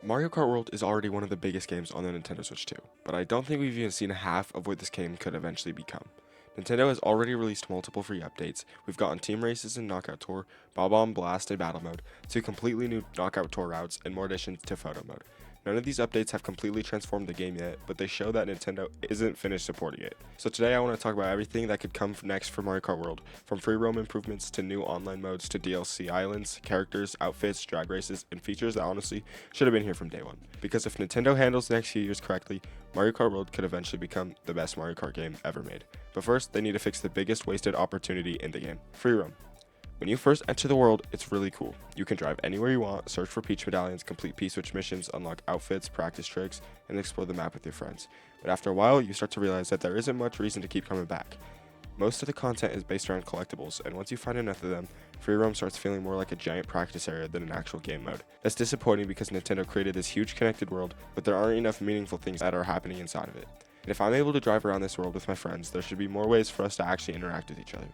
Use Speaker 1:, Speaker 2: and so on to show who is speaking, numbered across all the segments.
Speaker 1: Mario Kart World is already one of the biggest games on the Nintendo Switch 2, but I don't think we've even seen half of what this game could eventually become. Nintendo has already released multiple free updates. We've gotten team races and Knockout Tour, Bob-omb Blast and Battle Mode, two completely new Knockout Tour routes, and more additions to Photo Mode. None of these updates have completely transformed the game yet, but they show that Nintendo isn't finished supporting it. So today I want to talk about everything that could come next for Mario Kart World, from free roam improvements to new online modes to DLC islands, characters, outfits, drag races, and features that honestly should have been here from day one. Because if Nintendo handles the next few years correctly, Mario Kart World could eventually become the best Mario Kart game ever made. But first, they need to fix the biggest wasted opportunity in the game: free roam. When you first enter the world, it's really cool. You can drive anywhere you want, search for Peach medallions, complete P-Switch missions, unlock outfits, practice tricks, and explore the map with your friends. But after a while, you start to realize that there isn't much reason to keep coming back. Most of the content is based around collectibles, and once you find enough of them, free roam starts feeling more like a giant practice area than an actual game mode. That's disappointing because Nintendo created this huge connected world, but there aren't enough meaningful things that are happening inside of it. And if I'm able to drive around this world with my friends, there should be more ways for us to actually interact with each other.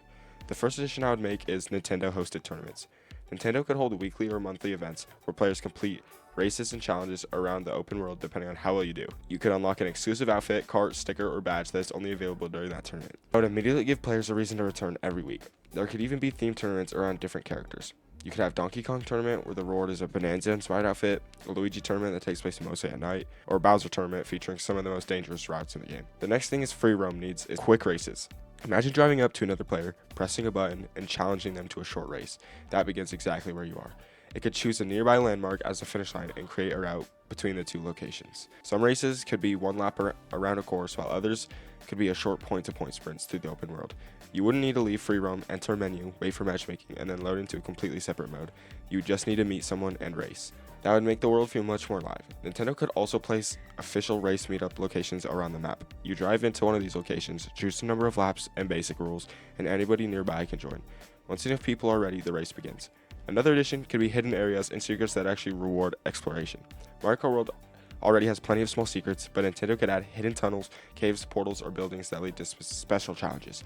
Speaker 1: The first addition I would make is Nintendo-hosted tournaments. Nintendo could hold weekly or monthly events where players complete races and challenges around the open world depending on how well you do. You could unlock an exclusive outfit, cart, sticker, or badge that is only available during that tournament. I would immediately give players a reason to return every week. There could even be themed tournaments around different characters. You could have Donkey Kong tournament where the reward is a Bonanza-inspired outfit, a Luigi tournament that takes place mostly at night, or a Bowser tournament featuring some of the most dangerous routes in the game. The next thing is free roam needs is quick races. Imagine driving up to another player, pressing a button, and challenging them to a short race. That begins exactly where you are. It could choose a nearby landmark as the finish line and create a route between the two locations. Some races could be one lap around a course, while others could be a short point-to-point sprints through the open world. You wouldn't need to leave free roam, enter a menu, wait for matchmaking, and then load into a completely separate mode. You would just need to meet someone and race. That would make the world feel much more live. Nintendo could also place official race meetup locations around the map. You drive into one of these locations, choose the number of laps and basic rules, and anybody nearby can join. Once enough people are ready, the race begins. Another addition could be hidden areas and secrets that actually reward exploration. Mario Kart World already has plenty of small secrets, but Nintendo could add hidden tunnels, caves, portals, or buildings that lead to special challenges.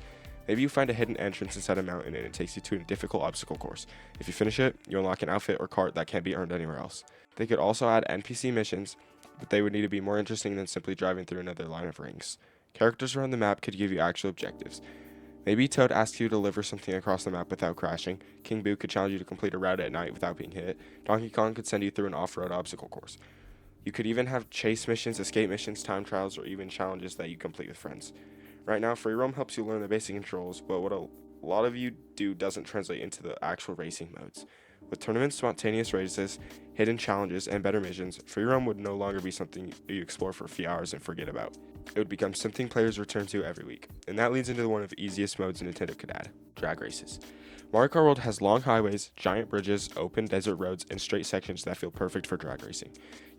Speaker 1: Maybe you find a hidden entrance inside a mountain and it takes you to a difficult obstacle course. If you finish it, you unlock an outfit or cart that can't be earned anywhere else. They could also add NPC missions, but they would need to be more interesting than simply driving through another line of rings. Characters around the map could give you actual objectives. Maybe Toad asks you to deliver something across the map without crashing. King Boo could challenge you to complete a route at night without being hit. Donkey Kong could send you through an off-road obstacle course. You could even have chase missions, escape missions, time trials, or even challenges that you complete with friends. Right now, free roam helps you learn the basic controls, but what a lot of you do doesn't translate into the actual racing modes. With tournaments, spontaneous races, hidden challenges, and better missions, free roam would no longer be something you explore for a few hours and forget about. It would become something players return to every week. And that leads into one of the easiest modes Nintendo could add: drag races. Mario Kart World has long highways, giant bridges, open desert roads, and straight sections that feel perfect for drag racing.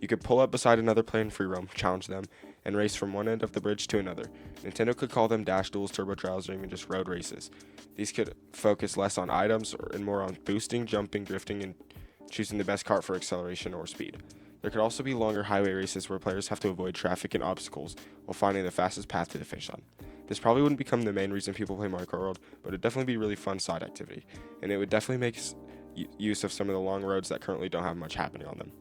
Speaker 1: You could pull up beside another player in free roam, challenge them, and race from one end of the bridge to another. Nintendo could call them dash duels, turbo trials, or even just road races. These could focus less on items and more on boosting, jumping, drifting, and choosing the best kart for acceleration or speed. There could also be longer highway races where players have to avoid traffic and obstacles while finding the fastest path to the finish line. This probably wouldn't become the main reason people play Mario Kart World, but it'd definitely be a really fun side activity, and it would definitely make use of some of the long roads that currently don't have much happening on them.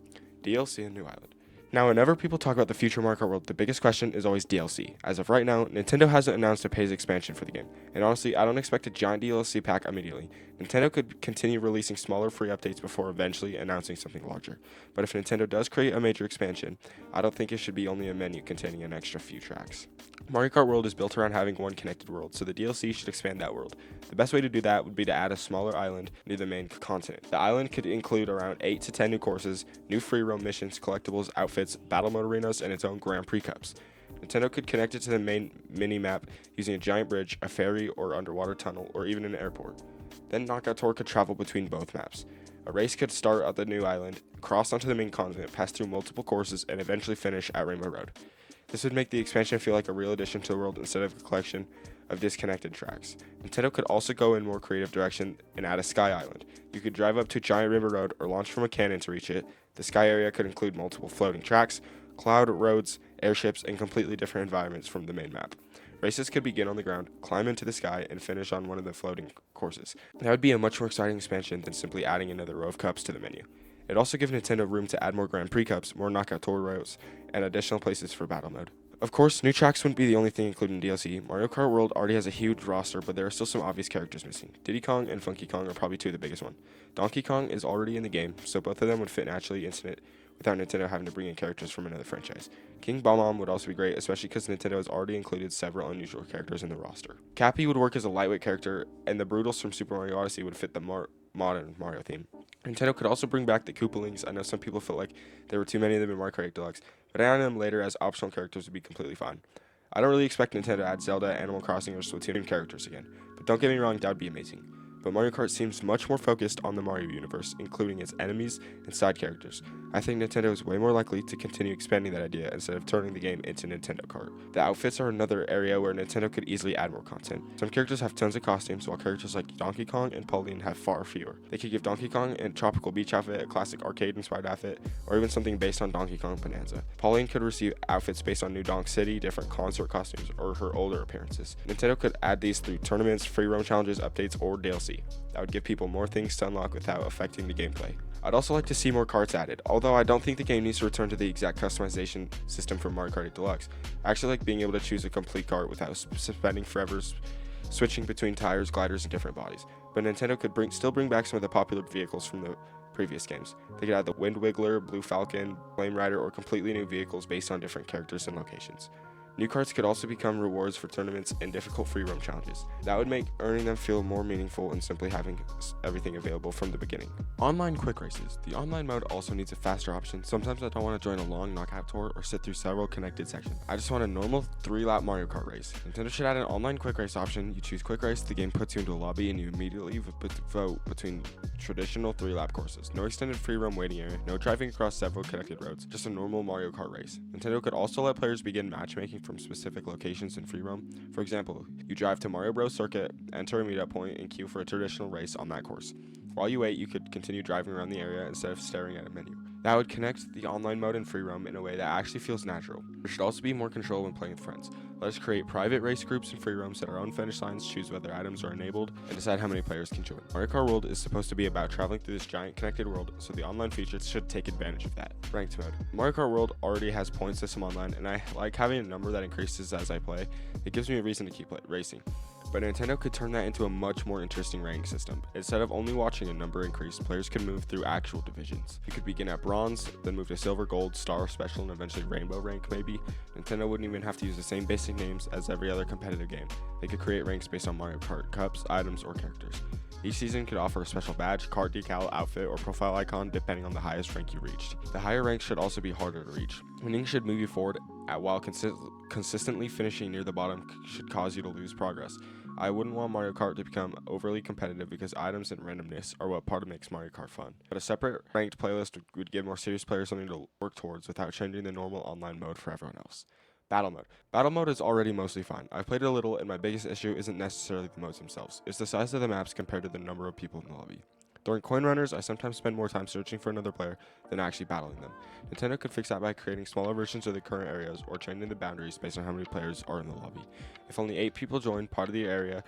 Speaker 1: DLC and New Island. Now, whenever people talk about the future Mario Kart World, the biggest question is always DLC. As of right now, Nintendo hasn't announced a paid expansion for the game, and honestly, I don't expect a giant DLC pack immediately. Nintendo could continue releasing smaller free updates before eventually announcing something larger. But if Nintendo does create a major expansion, I don't think it should be only a menu containing an extra few tracks. Mario Kart World is built around having one connected world, so the DLC should expand that world. The best way to do that would be to add a smaller island near the main continent. The island could include around 8 to 10 new courses, new free roam missions, collectibles, outfits, battle mode arenas, and its own Grand Prix Cups. Nintendo could connect it to the main mini-map using a giant bridge, a ferry or underwater tunnel, or even an airport. Then Knockout Tour could travel between both maps. A race could start at the new island, cross onto the main continent, pass through multiple courses, and eventually finish at Rainbow Road. This would make the expansion feel like a real addition to the world instead of a collection of disconnected tracks. Nintendo could also go in more creative direction and add a Sky Island. You could drive up to Giant Rainbow Road or launch from a cannon to reach it. The Sky area could include multiple floating tracks, cloud roads, airships, and completely different environments from the main map. Races could begin on the ground, climb into the sky, and finish on one of the floating courses. That would be a much more exciting expansion than simply adding another row of cups to the menu. It also gives Nintendo room to add more Grand Prix Cups, more Knockout Tour routes, and additional places for battle mode. Of course, new tracks wouldn't be the only thing included in DLC. Mario Kart World already has a huge roster, but there are still some obvious characters missing. Diddy Kong and Funky Kong are probably two of the biggest ones. Donkey Kong is already in the game, so both of them would fit naturally into it without Nintendo having to bring in characters from another franchise. King Bob-omb would also be great, especially because Nintendo has already included several unusual characters in the roster. Cappy would work as a lightweight character, and the Broodals from Super Mario Odyssey would fit the modern Mario theme. Nintendo could also bring back the Koopalings. I know some people felt like there were too many of them in Mario Kart 8 Deluxe, but adding them later as optional characters would be completely fine. I don't really expect Nintendo to add Zelda, Animal Crossing, or Splatoon characters again, but don't get me wrong, that would be amazing. But Mario Kart seems much more focused on the Mario universe, including its enemies and side characters. I think Nintendo is way more likely to continue expanding that idea instead of turning the game into Nintendo Kart. The outfits are another area where Nintendo could easily add more content. Some characters have tons of costumes, while characters like Donkey Kong and Pauline have far fewer. They could give Donkey Kong a tropical beach outfit, a classic arcade-inspired outfit, or even something based on Donkey Kong Bonanza. Pauline could receive outfits based on New Donk City, different concert costumes, or her older appearances. Nintendo could add these through tournaments, free roam challenges, updates, or DLC. That would give people more things to unlock without affecting the gameplay. I'd also like to see more carts added, although I don't think the game needs to return to the exact customization system from Mario Kart 8 Deluxe. I actually like being able to choose a complete cart without spending forever switching between tires, gliders, and different bodies. But Nintendo could still bring back some of the popular vehicles from the previous games. They could add the Wind Wiggler, Blue Falcon, Flame Rider, or completely new vehicles based on different characters and locations. New carts could also become rewards for tournaments and difficult free roam challenges. That would make earning them feel more meaningful than simply having everything available from the beginning. Online quick races. The online mode also needs a faster option. Sometimes I don't want to join a long knockout tour or sit through several connected sections. I just want a normal 3-lap Mario Kart race. Nintendo should add an online quick race option. You choose quick race, the game puts you into a lobby, and you immediately vote between traditional 3-lap courses. No extended free roam waiting area, no driving across several connected roads, just a normal Mario Kart race. Nintendo could also let players begin matchmaking from specific locations in free roam. For example, you drive to Mario Bros Circuit, enter a meetup point, and queue for a traditional race on that course. While you wait, you could continue driving around the area instead of staring at a menu. That would connect the online mode and free roam in a way that actually feels natural. There should also be more control when playing with friends. Let us create private race groups and free roam, set our own finish lines, choose whether items are enabled, and decide how many players can join. Mario Kart World is supposed to be about traveling through this giant connected world, so the online features should take advantage of that. Ranked mode. Mario Kart World already has point system online, and I like having a number that increases as I play. It gives me a reason to keep racing. But Nintendo could turn that into a much more interesting ranking system. Instead of only watching a number increase, players could move through actual divisions. You could begin at bronze, then move to silver, gold, star, special, and eventually rainbow rank maybe. Nintendo wouldn't even have to use the same basic names as every other competitive game. They could create ranks based on Mario Kart cups, items, or characters. Each season could offer a special badge, card decal, outfit, or profile icon depending on the highest rank you reached. The higher ranks should also be harder to reach. Winning should move you forward, while consistently finishing near the bottom should cause you to lose progress. I wouldn't want Mario Kart to become overly competitive because items and randomness are what part of makes Mario Kart fun. But a separate ranked playlist would give more serious players something to work towards without changing the normal online mode for everyone else. Battle mode. Battle mode is already mostly fine. I've played it a little, and my biggest issue isn't necessarily the modes themselves. It's the size of the maps compared to the number of people in the lobby. During coin runners, I sometimes spend more time searching for another player than actually battling them. Nintendo could fix that by creating smaller versions of the current areas or changing the boundaries based on how many players are in the lobby. If only 8 people join, part of the area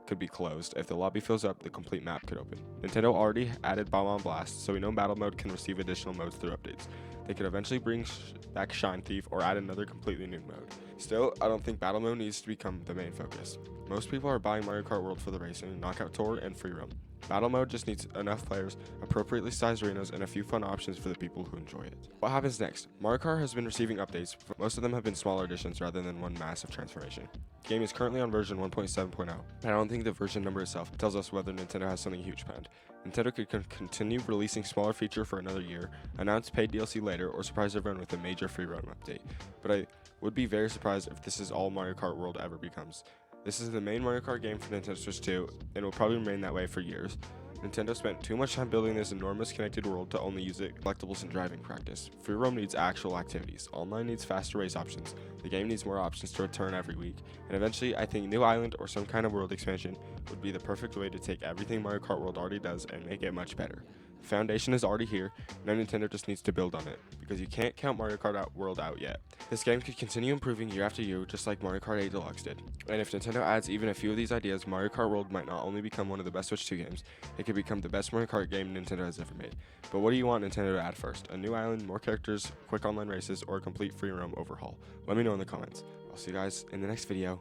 Speaker 1: could be closed. If the lobby fills up, the complete map could open. Nintendo already added Bomb Blast, so we know battle mode can receive additional modes through updates. They could eventually bring back Shine Thief or add another completely new mode. Still, I don't think battle mode needs to become the main focus. Most people are buying Mario Kart World for the racing, knockout tour, and free roam. Battle mode just needs enough players, appropriately sized arenas, and a few fun options for the people who enjoy it. What happens next? Mario Kart has been receiving updates, but most of them have been smaller additions rather than one massive transformation. The game is currently on version 1.7.0, and I don't think the version number itself tells us whether Nintendo has something huge planned. Nintendo could continue releasing smaller feature for another year, announce paid DLC later, or surprise everyone with a major free roam update. But I would be very surprised if this is all Mario Kart World ever becomes. This is the main Mario Kart game for Nintendo Switch 2, and will probably remain that way for years. Nintendo spent too much time building this enormous connected world to only use it collectibles and driving practice. Free roam needs actual activities. Online needs faster race options. The game needs more options to return every week. And eventually, I think New Island or some kind of world expansion would be the perfect way to take everything Mario Kart World already does and make it much better. The foundation is already here, now Nintendo just needs to build on it, because you can't count Mario Kart World out yet. This game could continue improving year after year, just like Mario Kart 8 Deluxe did. And if Nintendo adds even a few of these ideas, Mario Kart World might not only become one of the best Switch 2 games, it could become the best Mario Kart game Nintendo has ever made. But what do you want Nintendo to add first? A new island, more characters, quick online races, or a complete free roam overhaul? Let me know in the comments. I'll see you guys in the next video.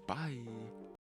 Speaker 1: Bye!